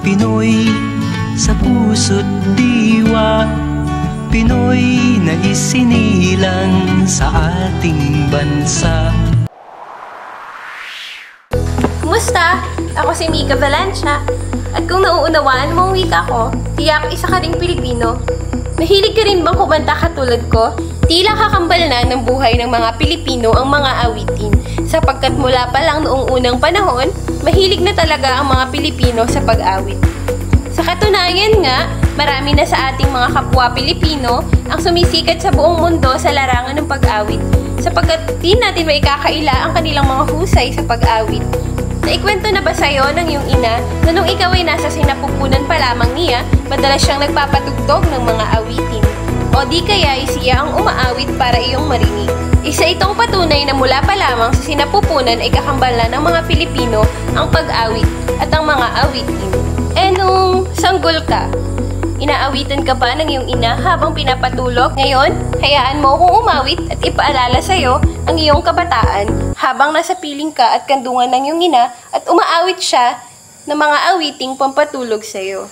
Pinoy sa puso't diwa, Pinoy na isinilang sa ating bansa. Kumusta? Ako si Mika Valencia. At kung nauunawaan mo ang wika ko, tiyak isa ka ring Pilipino. Mahilig ka rin bang kumanta katulad ko? Tila kakambal na ng buhay ng mga Pilipino ang mga awitin, sapagkat mula pa lang noong unang panahon, mahilig na talaga ang mga Pilipino sa pag-awit. Sa katunayan nga, marami na sa ating mga kapwa Pilipino ang sumisikat sa buong mundo sa larangan ng pag-awit, sapagkat di natin maikakaila ang kanilang mga husay sa pag-awit. Naikwento na ba sa'yo ng iyong ina na nung ikaw ay nasa sinapupunan pa lamang niya, madalas siyang nagpapatugtog ng mga awitin? O di kaya siya ang umaawit para iyong marinig? Isa itong patunay na mula pa lamang sa sinapupunan ay kakambalan ng mga Pilipino ang pag-awit at ang mga awitin. Nung sanggol ka, inaawitan ka ba ng iyong ina habang pinapatulog? Ngayon, hayaan mo akong umawit at ipaalala sa'yo ang iyong kabataan habang nasa piling ka at kandungan ng iyong ina at umaawit siya ng mga awiting pampatulog sa'yo.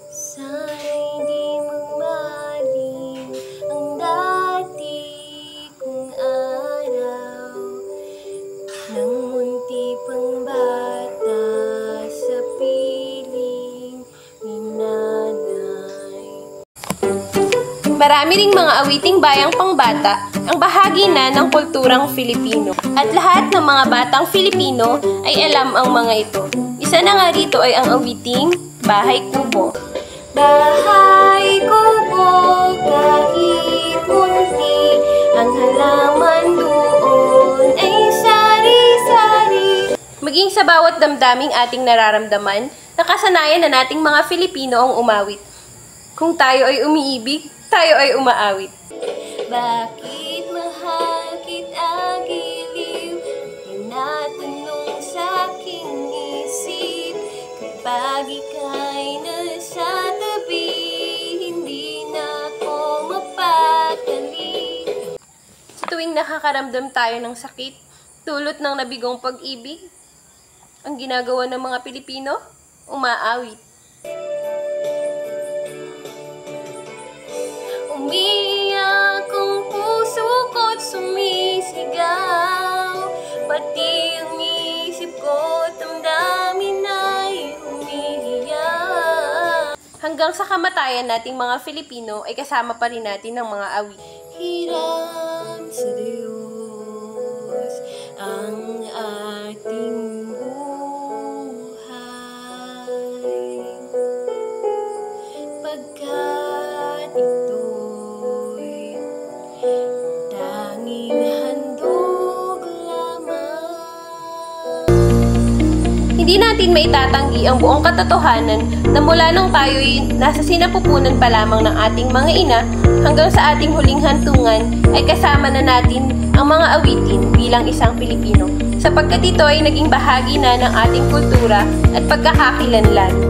Sana'y di magmalim ang dati kong araw nang munti pang bata sa piling ni nanay. Marami ring mga awiting bayang pangbata ang bahagi na ng kulturang Filipino. At lahat ng mga batang Filipino ay alam ang mga ito. Isa na nga rito ay ang awiting Bahay Kubo. Bahay kubo, kahit munti, ang halaman doon ay sari-sari. Maging sa bawat damdaming ating nararamdaman, nakasanayan na nating mga Filipino ang umawit. Kung tayo ay umiibig, tayo ay umaawit. Bakit mahal kita giliw? Tinatanong sa aking isip. Kapag ika'y nasa tabi, hindi na ako mapakali. Sa tuwing nakakaramdam tayo ng sakit, dulot ng nabigong pag-ibig, ang ginagawa ng mga Pilipino, umaawit. Umiyak ang puso ko't sumisigaw, pati ang isip ko't damdamin ay umiiyak. Hanggang sa kamatayan nating mga Filipino ay kasama pa rin natin ng mga awit. Hiram sa Diyos ang ating buhay, pagkat ito'y tanging handog lamang. Hindi natin maitatanggi ang buong katotohanan na mula nung tayo'y nasa sinapupunan pa lamang ng ating mga ina hanggang sa ating huling hantungan ay kasama na natin ang mga awitin bilang isang Pilipino, sapagkat ito ay naging bahagi na ng ating kultura at pagkakakilanlan.